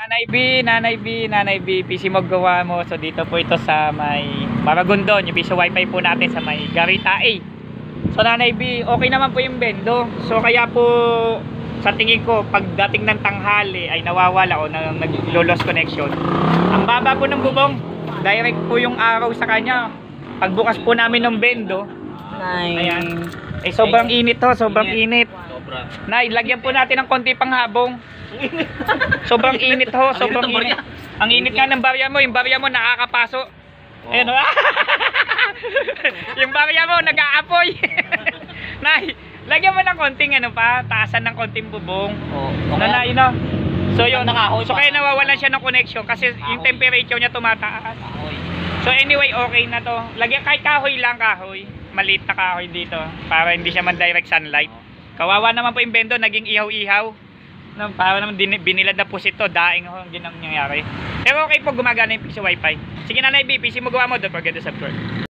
Nanay B, PC mo gawa mo. So dito po ito sa may Maragondon, yung piso wifi po natin sa may Garita A. So Nanay B, okay naman po yung bendo. So kaya po sa tingin ko pagdating ng tanghali ay nawawala o nag-lost connection. Ang baba po ng bubong, direct po yung araw sa kanya. Pagbukas po namin ng bendo, ayan, eh sobrang init ho, sobrang init. Nay, lagyan po natin ng konti panghabong. Sobrang init ho, sobrang init. Ang init nga ng barya mo, yung barya mo nakakapaso. Ayun, yung barya mo nag-aapoy. Nay, lagyan mo ng konting ano pa, taasan ng konting bubong. Nanay, no? So yun, so kaya nawawalan siya ng connection kasi yung temperature niya tumataas. So anyway, okay na to. Lagyan kahit kahoy lang, kahoy. Maliit na kahoy dito para hindi siya man direct sunlight. Kawawa naman po yung bendo, naging ihaw-ihaw. No, para naman binilad na po ito, daing ho, yun ang nangyayari. Pero okay po, gumagana yung PC Wi-Fi. Sige Nanay B, PC mo gawa mo, don't forget to subscribe.